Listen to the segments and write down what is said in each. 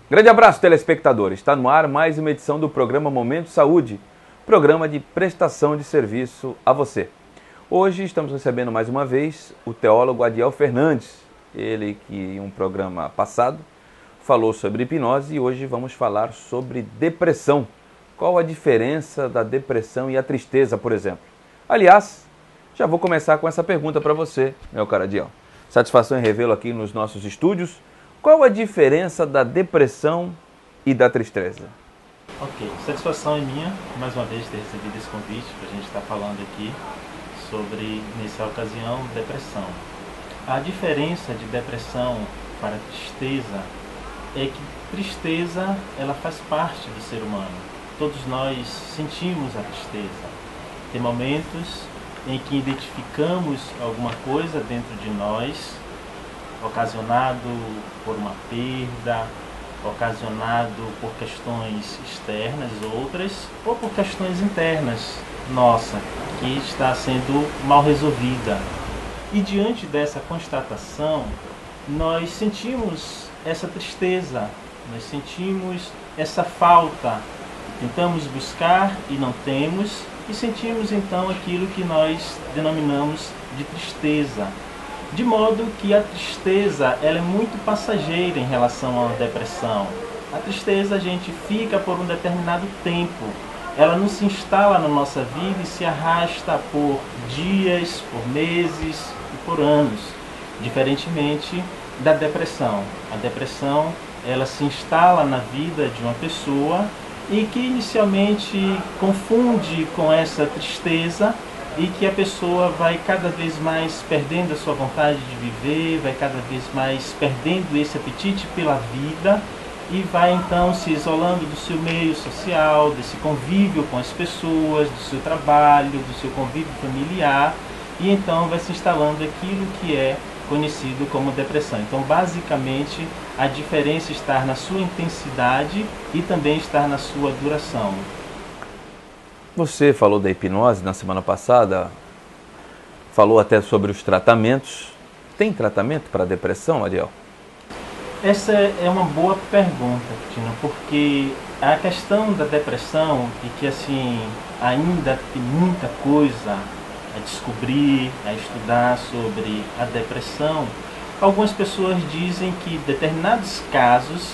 Grande abraço, telespectadores. Está no ar mais uma edição do programa Momento Saúde, programa de prestação de serviço a você. Hoje estamos recebendo mais uma vez o teólogo Adiel Fernandes, ele que em um programa passado falou sobre hipnose e hoje vamos falar sobre depressão. Qual a diferença da depressão e a tristeza, por exemplo? Aliás, já vou começar com essa pergunta para você, meu caro Adiel. Satisfação em revê-lo aqui nos nossos estúdios. Qual a diferença da depressão e da tristeza? Ok, satisfação é minha, mais uma vez, ter recebido esse convite para a gente estar falando aqui sobre, nessa ocasião, depressão. A diferença de depressão para tristeza é que tristeza, ela faz parte do ser humano. Todos nós sentimos a tristeza. Tem momentos em que identificamos alguma coisa dentro de nós, ocasionado por uma perda, ocasionado por questões externas, outras, ou por questões internas nossa, que está sendo mal resolvida. E diante dessa constatação, nós sentimos essa tristeza, nós sentimos essa falta, tentamos buscar e não temos, e sentimos então aquilo que nós denominamos de tristeza. De modo que a tristeza ela é muito passageira em relação à depressão. A tristeza a gente fica por um determinado tempo. Ela não se instala na nossa vida e se arrasta por dias, por meses e por anos. Diferentemente da depressão. A depressão ela se instala na vida de uma pessoa e que inicialmente confunde com essa tristeza e que a pessoa vai cada vez mais perdendo a sua vontade de viver, vai cada vez mais perdendo esse apetite pela vida e vai então se isolando do seu meio social, desse convívio com as pessoas, do seu trabalho, do seu convívio familiar e então vai se instalando aquilo que é conhecido como depressão. Então, basicamente, a diferença está na sua intensidade e também está na sua duração. Você falou da hipnose na semana passada, falou até sobre os tratamentos. Tem tratamento para a depressão, Adiel? Essa é uma boa pergunta, Tino, porque a questão da depressão e que assim ainda tem muita coisa a descobrir, a estudar sobre a depressão, algumas pessoas dizem que em determinados casos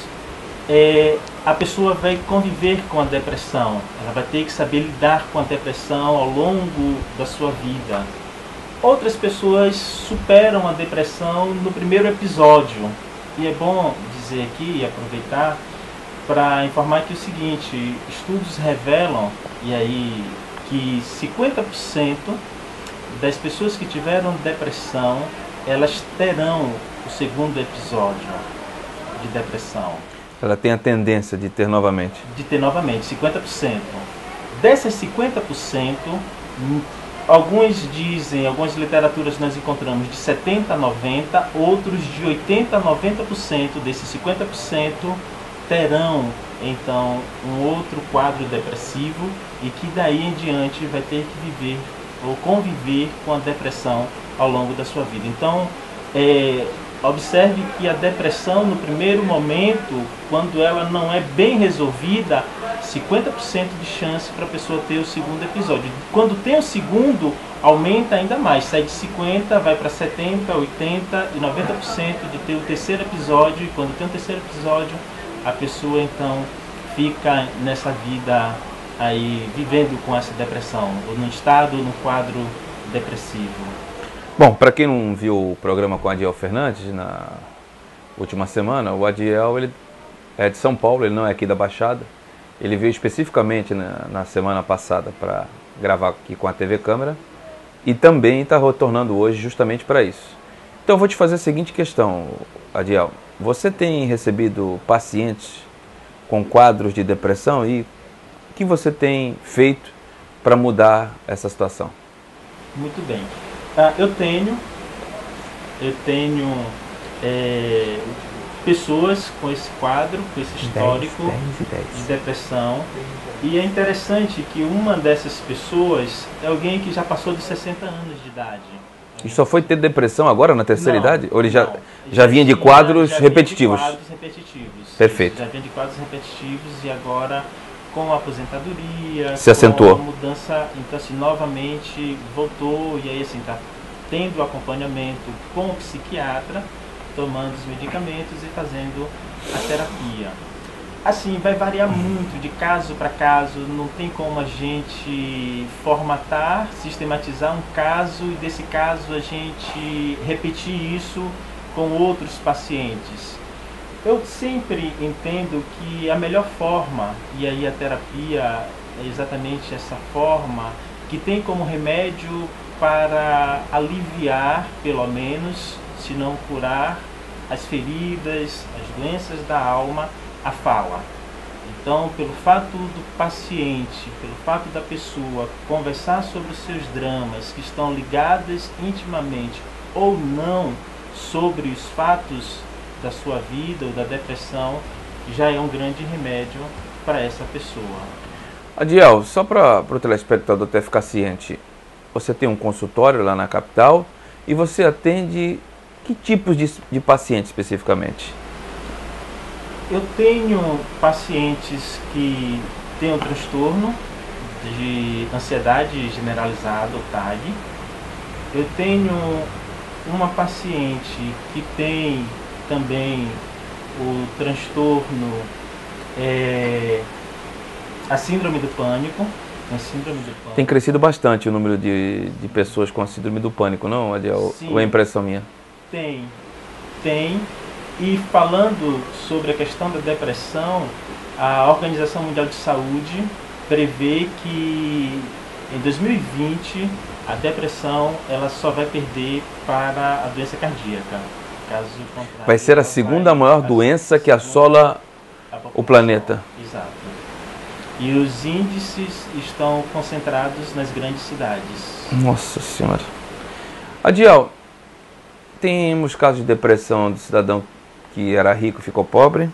a pessoa vai conviver com a depressão, ela vai ter que saber lidar com a depressão ao longo da sua vida. Outras pessoas superam a depressão no primeiro episódio. E é bom dizer aqui e aproveitar para informar que o seguinte, estudos revelam e aí, que 50% das pessoas que tiveram depressão, elas terão o segundo episódio de depressão. Ela tem a tendência de ter novamente? De ter novamente, 50%. Dessas 50%, alguns dizem, algumas literaturas nós encontramos de 70% a 90%, outros de 80% a 90% desses 50% terão então um outro quadro depressivo e que daí em diante vai ter que viver ou conviver com a depressão ao longo da sua vida. Então, observe que a depressão no primeiro momento, quando ela não é bem resolvida, 50% de chance para a pessoa ter o segundo episódio. Quando tem o segundo, aumenta ainda mais, sai de 50%, vai para 70%, 80% e 90% de ter o terceiro episódio, e quando tem o terceiro episódio, a pessoa então fica nessa vida aí, vivendo com essa depressão, ou no estado, no quadro depressivo. Bom, para quem não viu o programa com o Adiel Fernandes na última semana, o Adiel ele é de São Paulo, ele não é aqui da Baixada. Ele veio especificamente na semana passada para gravar aqui com a TV Câmara e também está retornando hoje justamente para isso. Então eu vou te fazer a seguinte questão, Adiel. Você tem recebido pacientes com quadros de depressão e o que você tem feito para mudar essa situação? Muito bem. Eu tenho pessoas com esse quadro, com esse histórico 10. De depressão. E é interessante que uma dessas pessoas é alguém que já passou de 60 anos de idade. E só foi ter depressão agora na terceira idade? Ou ele já vinha de quadros repetitivos? De quadros repetitivos. Perfeito. Já vinha de quadros repetitivos e agora com a aposentadoria, se acentuou. com a mudança, então assim, novamente voltou e aí assim, está tendo acompanhamento com o psiquiatra, tomando os medicamentos e fazendo a terapia. Assim, vai variar muito de caso para caso, não tem como a gente formatar, sistematizar um caso e desse caso a gente repetir isso com outros pacientes. Eu sempre entendo que a melhor forma, e aí a terapia é exatamente essa forma, que tem como remédio para aliviar, pelo menos, se não curar, as feridas, as doenças da alma, a fala. Então, pelo fato do paciente, pelo fato da pessoa conversar sobre os seus dramas que estão ligados intimamente ou não sobre os fatos da sua vida ou da depressão, já é um grande remédio para essa pessoa. Adiel, só para o telespectador até ficar ciente, você tem um consultório lá na capital e você atende que tipos de pacientes especificamente? Eu tenho pacientes que têm um transtorno de ansiedade generalizada, o TAG. Eu tenho uma paciente que tem também o transtorno, a síndrome do pânico. Tem crescido bastante o número de pessoas com a síndrome do pânico, não, Adiel? Ou é impressão minha? Tem. E falando sobre a questão da depressão, a Organização Mundial de Saúde prevê que em 2020 a depressão ela só vai perder para a doença cardíaca. Caso contrário, vai ser a segunda maior doença que assola o planeta. Exato. E os índices estão concentrados nas grandes cidades. Nossa Senhora. Adiel, temos casos de depressão do cidadão que era rico e ficou pobre,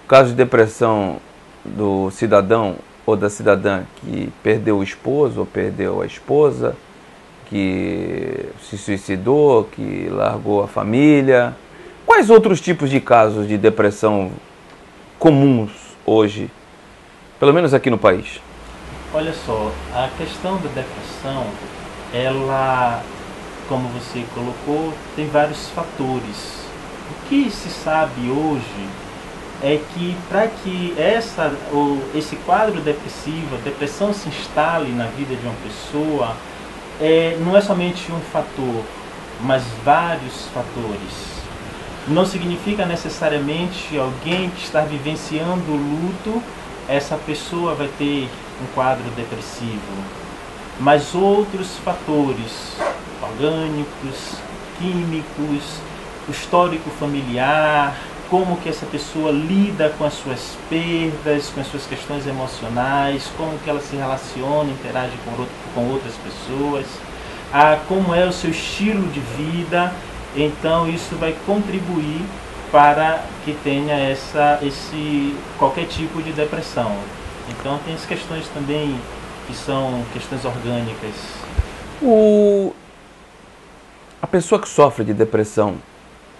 caso de depressão do cidadão ou da cidadã que perdeu o esposo ou perdeu a esposa, que se suicidou, que largou a família. Quais outros tipos de casos de depressão comuns hoje, pelo menos aqui no país? Olha só, a questão da depressão, ela, como você colocou, tem vários fatores. O que se sabe hoje é que para que esse quadro depressivo, a depressão se instale na vida de uma pessoa, não é somente um fator, mas vários fatores. Não significa necessariamente alguém que está vivenciando o luto, essa pessoa vai ter um quadro depressivo, mas outros fatores orgânicos, químicos, o histórico familiar, como que essa pessoa lida com as suas perdas, com as suas questões emocionais, como que ela se relaciona, interage com outras pessoas, como é o seu estilo de vida. Então isso vai contribuir para que tenha qualquer tipo de depressão. Então tem as questões também que são questões orgânicas. A pessoa que sofre de depressão,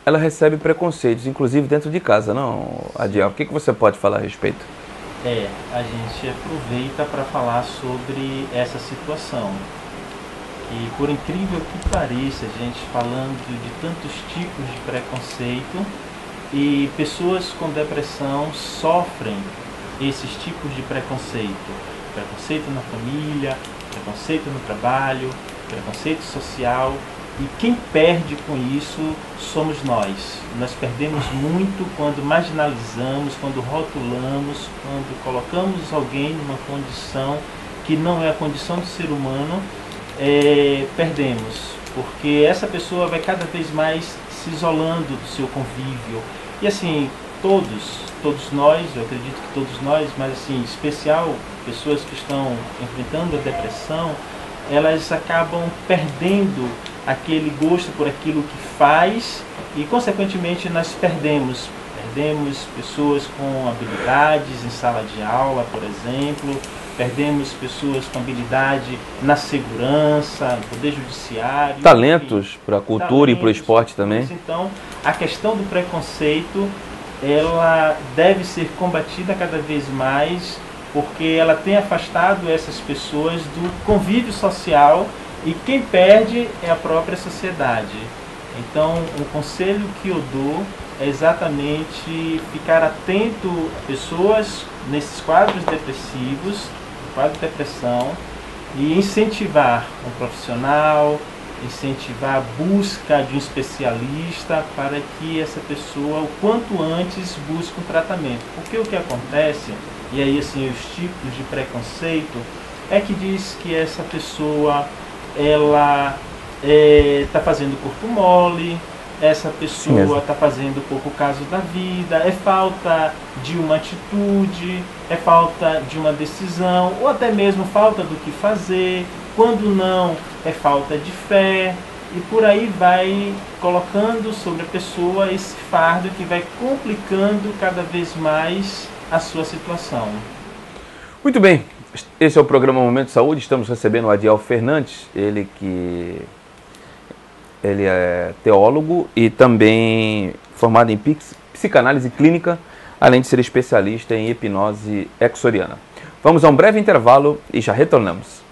ela recebe preconceitos, inclusive dentro de casa, não, Adiel? O que você pode falar a respeito? A gente aproveita para falar sobre essa situação. E por incrível que pareça, gente, falando de tantos tipos de preconceito, e pessoas com depressão sofrem esses tipos de preconceito. Preconceito na família, preconceito no trabalho, preconceito social. E quem perde com isso somos nós. Nós perdemos muito quando marginalizamos, quando rotulamos, quando colocamos alguém numa condição que não é a condição do ser humano, perdemos. Porque essa pessoa vai cada vez mais se isolando do seu convívio. E assim, todos nós, eu acredito que todos nós, mas assim, em especial pessoas que estão enfrentando a depressão, elas acabam perdendo aquele gosto por aquilo que faz e, consequentemente, nós perdemos pessoas com habilidades em sala de aula, por exemplo, perdemos pessoas com habilidade na segurança, no poder judiciário. Talentos para a cultura e para o esporte também. Então, a questão do preconceito ela deve ser combatida cada vez mais, porque ela tem afastado essas pessoas do convívio social e quem perde é a própria sociedade. Então, o conselho que eu dou é exatamente ficar atento a pessoas nesses quadros depressivos, quadro de depressão, e incentivar um profissional, incentivar a busca de um especialista para que essa pessoa, o quanto antes, busque um tratamento. Porque o que acontece, e aí assim, os tipos de preconceito, é que diz que essa pessoa, ela está fazendo corpo mole, essa pessoa está fazendo pouco caso da vida, é falta de uma atitude, é falta de uma decisão, ou até mesmo falta do que fazer, quando não, é falta de fé, e por aí vai colocando sobre a pessoa esse fardo que vai complicando cada vez mais a sua situação. Muito bem, esse é o programa Momento Saúde, estamos recebendo o Adiel Fernandes, ele é teólogo e também formado em psicanálise clínica, além de ser especialista em hipnose exoriana. Vamos a um breve intervalo e já retornamos.